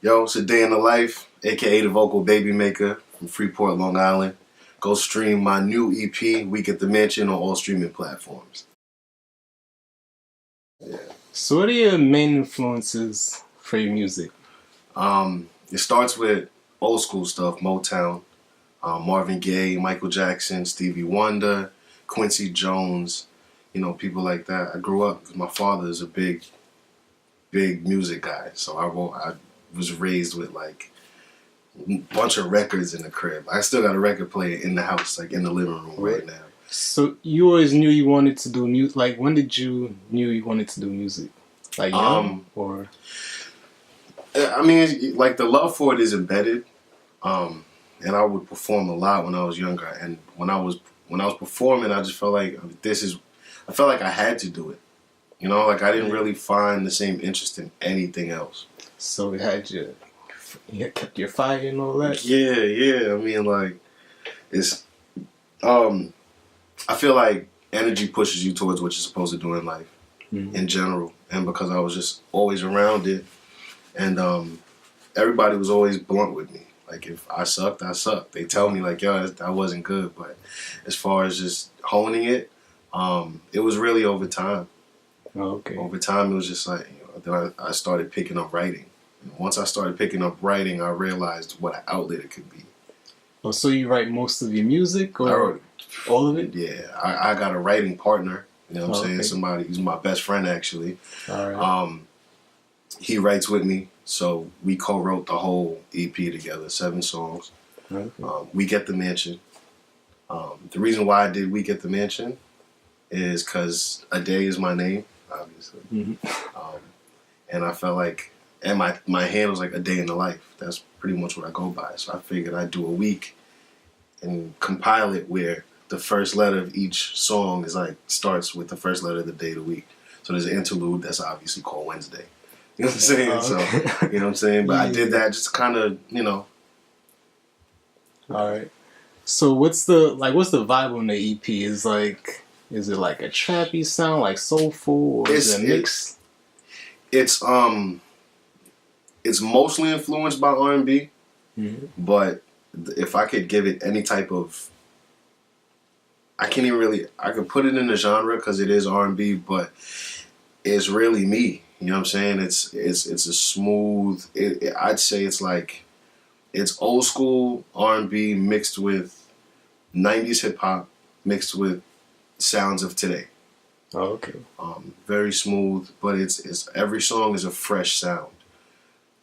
Yo, it's a day in the life, aka the vocal baby maker from Freeport, Long Island. Go stream my new EP, Week at the Mansion, on all streaming platforms. Yeah. So what are your main influences for your music? It starts with old school stuff, Motown, Marvin Gaye, Michael Jackson, Stevie Wonder, Quincy Jones, people like that. I grew up because my father is a big music guy, so I was raised with like a bunch of records in the crib. I still got a record player in the house, like in the living room right now. So you always knew you wanted to do music. Like, when did you knew you wanted to do music? Like young or? I mean, like the love for it is embedded, and I would perform a lot when I was younger. And when I was performing, I just felt like I felt like I had to do it. Like I didn't really find the same interest in anything else. So it had you kept your fire and all that? Yeah. I mean, like, it's, I feel like energy pushes you towards what you're supposed to do in life, in general. And because I was just always around it, and everybody was always blunt with me. Like, if I sucked, I sucked. They tell me, like, yo, I wasn't good. But as far as just honing it, it was really over time. Oh, okay. Over time, it was just like, then I started picking up writing. And once I started picking up writing, I realized what an outlet it could be. Oh, so you write most of your music, or all of it? Yeah, I got a writing partner. You know what I'm saying? Okay. Somebody who's my best friend, actually. All right. He writes with me, so we co-wrote the whole EP together, 7 songs. Okay. Week at the Mansion. The reason why I did Week at the Mansion is because a day is my name, obviously. And I felt like, and my handle's like a day in the life. That's pretty much what I go by. So I figured I'd do a week and compile it where the first letter of each song is like starts with the first letter of the day of the week. So there's an interlude that's obviously called Wednesday. You know what I'm saying? Okay. So, you know what I'm saying? But I did that just kind of, All right. So what's the vibe on the EP? Is it like a trappy sound, like soulful, or is it a mix? It's mostly influenced by R&B, but if I could give it any type of, I could put it in a genre because it is R&B, but it's really me. You know what I'm saying? It's a smooth. I'd say it's old school R&B mixed with 90s hip hop mixed with sounds of today. Oh, okay. Very smooth, but it's every song is a fresh sound.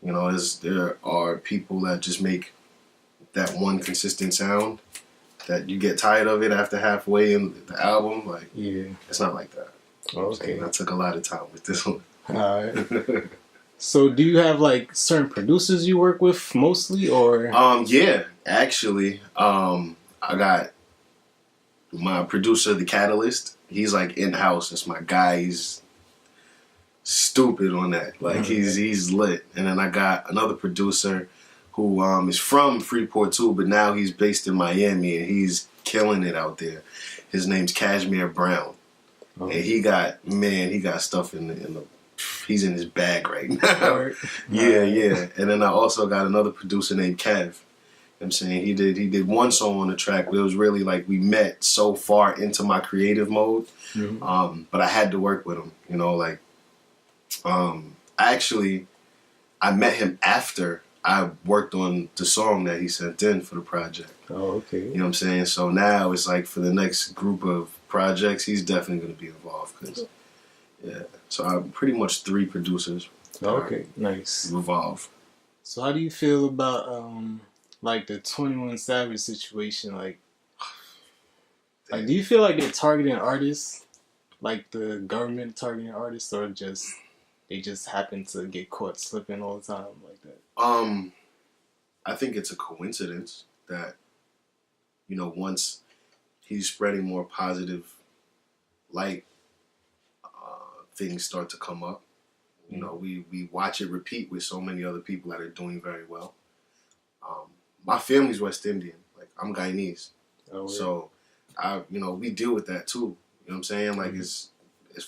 There are people that just make that one consistent sound that you get tired of it after halfway in the album. Like, it's not like that. Okay. I took a lot of time with this one. All right. So do you have like certain producers you work with mostly, or? Yeah, actually, I got my producer, The Catalyst. He's like in-house. That's my guy. He's stupid on that. Like, he's lit. And then I got another producer who is from Freeport too, but now he's based in Miami and he's killing it out there. His name's Cashmere Brown. And he got stuff in the he's in his bag right now. Yeah. And then I also got another producer named Kev. I'm saying he did one song on the track, but it was really like we met so far into my creative mode. But I had to work with him, I met him after I worked on the song that he sent in for the project. Oh, okay. You know what I'm saying? So now it's like for the next group of projects, he's definitely going to be involved. So I'm pretty much 3 producers. Okay, nice. Revolve. So how do you feel about like the 21 Savage situation? Like do you feel like they're targeting artists, like the government targeting artists, or they just happen to get caught slipping all the time like that? I think it's a coincidence that, once he's spreading more positive light, things start to come up. We watch it repeat with so many other people that are doing very well. My family's West Indian. Like, I'm Guyanese. Oh, yeah. So, we deal with that too. You know what I'm saying? Like, as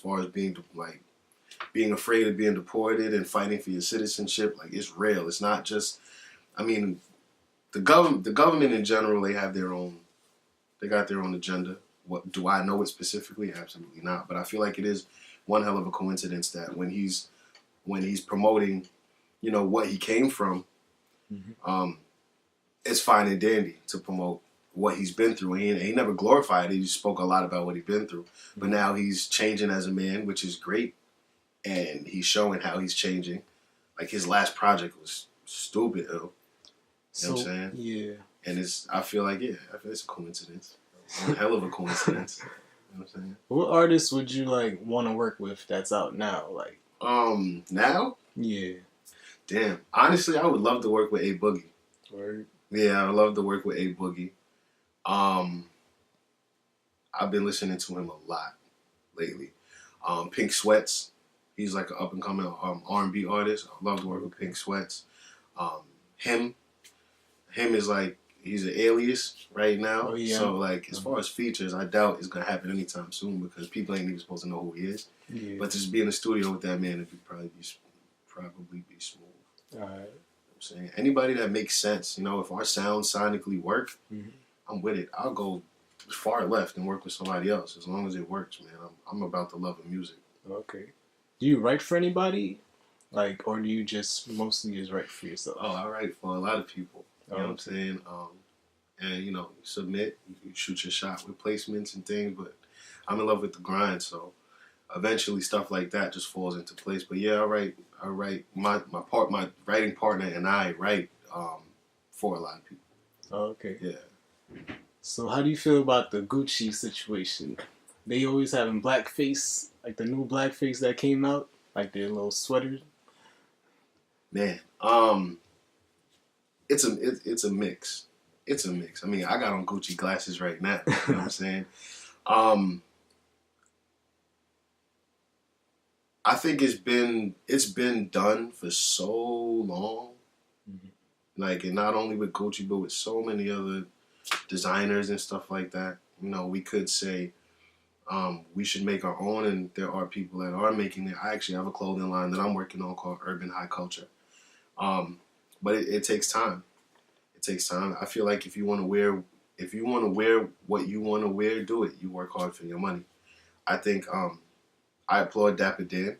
far as being, like, being afraid of being deported and fighting for your citizenship. Like, it's real. It's not just. I mean, the government in general, they have their own. They got their own agenda. What do I know it specifically? Absolutely not. But I feel like it is one hell of a coincidence that when he's promoting, what he came from, it's fine and dandy to promote what he's been through. He never glorified it. He spoke a lot about what he's been through. But now he's changing as a man, which is great. And he's showing how he's changing. Like, his last project was stupid, though. You know what I'm saying? Yeah. And I feel like it's a coincidence. A hell of a coincidence. You know what I'm saying? What artists would you want to work with that's out now? Now? Yeah. Damn. Honestly, I would love to work with A Boogie. Word. Yeah, I would love to work with A Boogie. I've been listening to him a lot lately. Pink Sweats. He's like an up and coming R&B artist. I love to work with Pink Sweats. Him is like, he's an alias right now. Oh, yeah. So as far as features, I doubt it's gonna happen anytime soon because people ain't even supposed to know who he is. Yeah. But just be in the studio with that man, it'd probably be smooth. All right. You know what I'm saying, anybody that makes sense. If our sounds sonically work, I'm with it. I'll go far left and work with somebody else as long as it works, man. I'm about the love of music. Okay. Do you write for anybody, or do you just mostly just write for yourself? Oh, I write for a lot of people. You know what I'm saying? And you submit, you shoot your shot with placements and things. But I'm in love with the grind, so eventually stuff like that just falls into place. But yeah, I write my writing partner and I write for a lot of people. Oh, okay. Yeah. So how do you feel about the Gucci situation? They always having blackface, like the new blackface that came out, like their little sweaters. Man, it's a mix. It's a mix. I mean, I got on Gucci glasses right now. You know what I'm saying? I think it's been done for so long. And not only with Gucci, but with so many other designers and stuff like that. We could say we should make our own, and there are people that are making it. I actually have a clothing line that I'm working on called Urban High Culture. But it takes time. It takes time. I feel like if you want to wear what you want to wear, do it. You work hard for your money. I think I applaud Dapper Dan.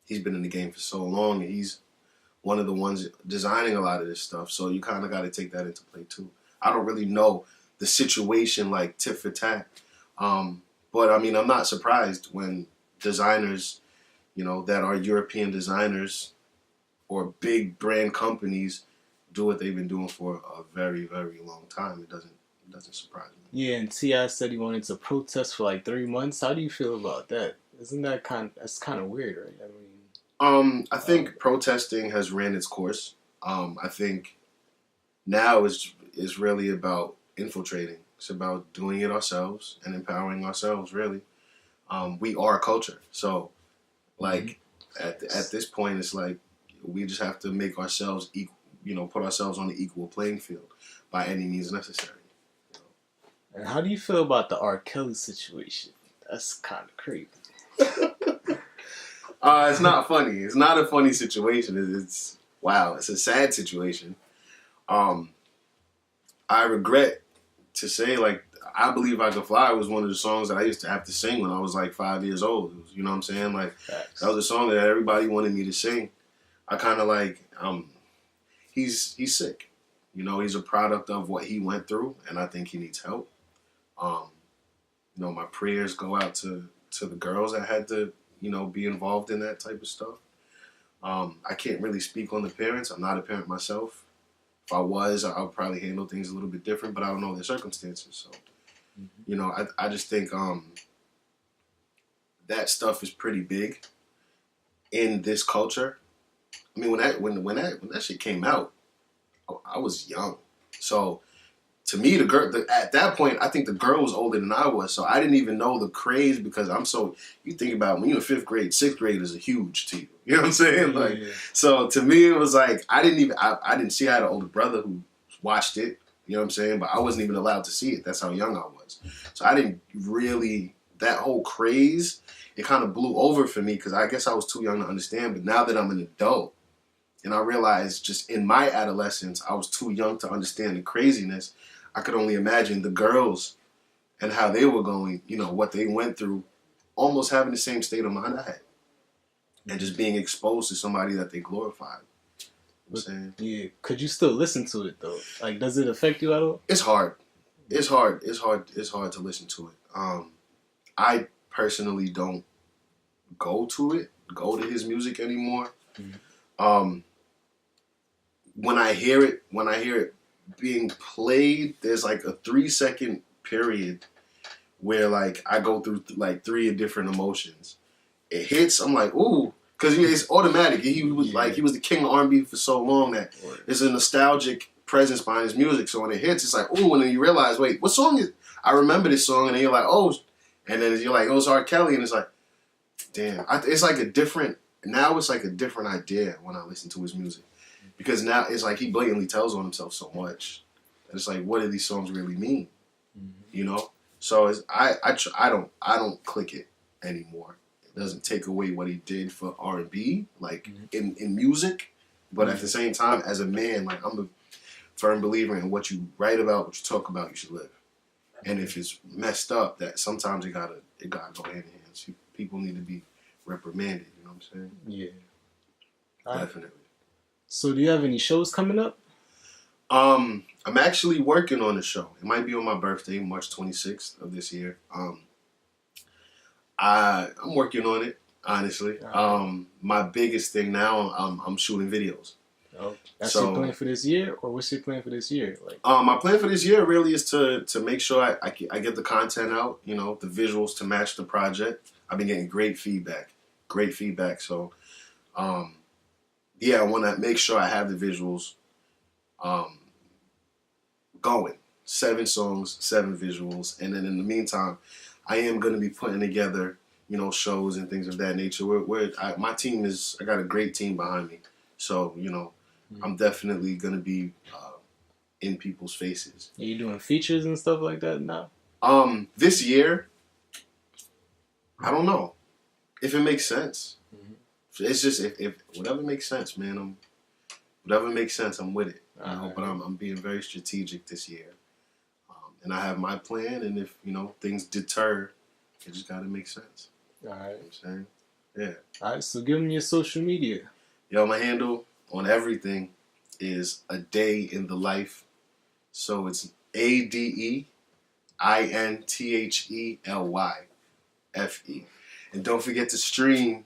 He's been in the game for so long, and he's one of the ones designing a lot of this stuff. So you kind of got to take that into play too. I don't really know the situation like tit for tat, but I mean, I'm not surprised when designers, that are European designers or big brand companies do what they've been doing for a very, very long time. It doesn't surprise me. Yeah, and T.I. said he wanted to protest for 3 months. How do you feel about that? Isn't that that's kind of weird, right? I think protesting has ran its course. I think now is really about infiltrating. It's about doing it ourselves and empowering ourselves, really. We are a culture. So, at this point, it's like we just have to make ourselves equal, put ourselves on the equal playing field by any means necessary. And how do you feel about the R.Kelly situation? That's kind of crazy. It's not funny. It's not a funny situation. It's wow. It's a sad situation. I regret to say, I Believe I Can Fly was one of the songs that I used to have to sing when I was 5 years old. You know what I'm saying? That was a song that everybody wanted me to sing. I kind of he's sick. He's a product of what he went through, and I think he needs help. My prayers go out to the girls that had to, be involved in that type of stuff. I can't really speak on the parents. I'm not a parent myself. If I was, I would probably handle things a little bit different, but I don't know their circumstances. So, I just think that stuff is pretty big in this culture. I mean, when that shit came out, I was young. So to me, at that point, I think the girl was older than I was. So I didn't even know the craze because you think about when you're in 5th grade, 6th grade is a huge to you. You know what I'm saying? Yeah. So to me, it was I didn't see. I had an older brother who watched it. You know what I'm saying? But I wasn't even allowed to see it. That's how young I was. So I didn't really, that whole craze, it kind of blew over for me because I guess I was too young to understand. But now that I'm an adult, and I realized just in my adolescence, I was too young to understand the craziness. I could only imagine the girls and how they were going, you know, what they went through, almost having the same state of mind I had. And just being exposed to somebody that they glorified. You know what I'm saying? Yeah. Could you still listen to it, though? Like, does it affect you at all? It's hard. It's hard to listen to it. I personally don't go to his music anymore. Mm-hmm. When I hear it being played, there's like a 3-second period where like I go through like 3 different emotions. It hits, I'm like, ooh, because it's automatic. He was the king of R&B for so long that there's a nostalgic presence behind his music. So when it hits, it's like, ooh, and then you realize, wait, what song is? I remember this song, and then you're like, oh, and then you're like, oh, it's R.Kelly, and it's like, damn, it's like a different idea when I listen to his music. Because now it's like he blatantly tells on himself so much. And it's like, what do these songs really mean? Mm-hmm. You know? So I don't click it anymore. It doesn't take away what he did for R&B, like in music. But at the same time, as a man, like I'm a firm believer in what you write about, what you talk about, you should live. And if it's messed up, that sometimes it gotta go hand in hand. People need to be reprimanded. You know what I'm saying? Yeah. Definitely. So do you have any shows coming up? I'm actually working on a show. It might be on my birthday, March 26th of this year. I'm working on it, honestly. My biggest thing now, I'm shooting videos. Oh, that's your plan for this year, or what's your plan for this year? Like, my plan for this year really is to make sure I get the content out, you know, the visuals to match the project. I've been getting great feedback. So, I want to make sure I have the visuals going. 7 songs, 7 visuals. And then in the meantime, I am going to be putting together, you know, shows and things of that nature. My team I got a great team behind me. So, you know, I'm definitely going to be in people's faces. Are you doing features and stuff like that now? This year, I don't know. If it makes sense. Mm-hmm. It's just, if whatever makes sense, man, whatever makes sense, I'm with it. You know, but I'm being very strategic this year. And I have my plan, and if, you know, things deter, it just got to make sense. All right. You know what I'm saying? Yeah. All right, so give them your social media. Yo, my handle on everything is Adeinthelyfe. So it's ADEINTHELYFE. And don't forget to stream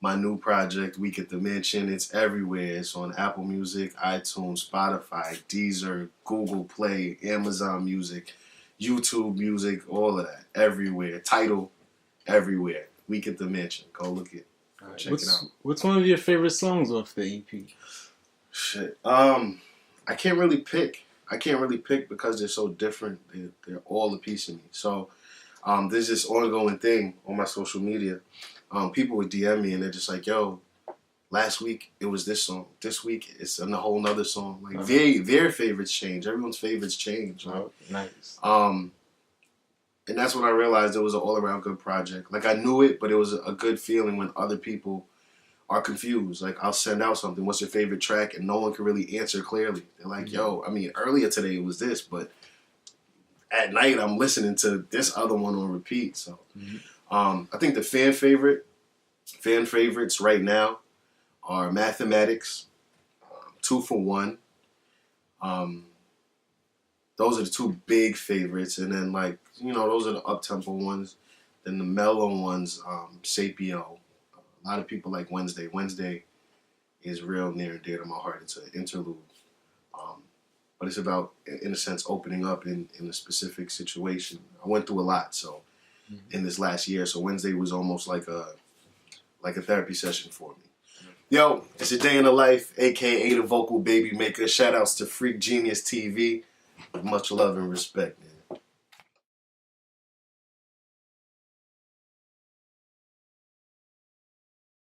my new project, Week at the Mansion. It's everywhere. It's on Apple Music, iTunes, Spotify, Deezer, Google Play, Amazon Music, YouTube Music, all of that. Everywhere. Tidal, everywhere. Week at the Mansion. Go look it. Check it out. What's one of your favorite songs off the EP? Shit. I can't really pick. Because they're so different. They're all a piece of me. So there's this ongoing thing on my social media. People would DM me and they're just like, yo, last week it was this song. This week it's a whole nother song. Like their favorites change. Everyone's favorites change. Right? Oh, nice. And that's when I realized it was an all-around good project. Like, I knew it, but it was a good feeling when other people are confused. Like, I'll send out something, what's your favorite track? And no one can really answer clearly. They're like, yo, I mean, earlier today it was this, but at night I'm listening to this other one on repeat. So, I think the fan favorites right now are Mathematics, 2 for 1. Those are the 2 big favorites. And then, like, you know, those are the up-tempo ones. Then the mellow ones, Sapio. A lot of people like Wednesday. Wednesday is real near and dear to my heart. It's an interlude. But it's about, in a sense, opening up in a specific situation. I went through a lot, so, in this last year. So Wednesday was almost like a therapy session for me. Yo, it's a day in the life, a.k.a. the Vocal Baby Maker. Shout-outs to Freak Genius TV. Much love and respect, man.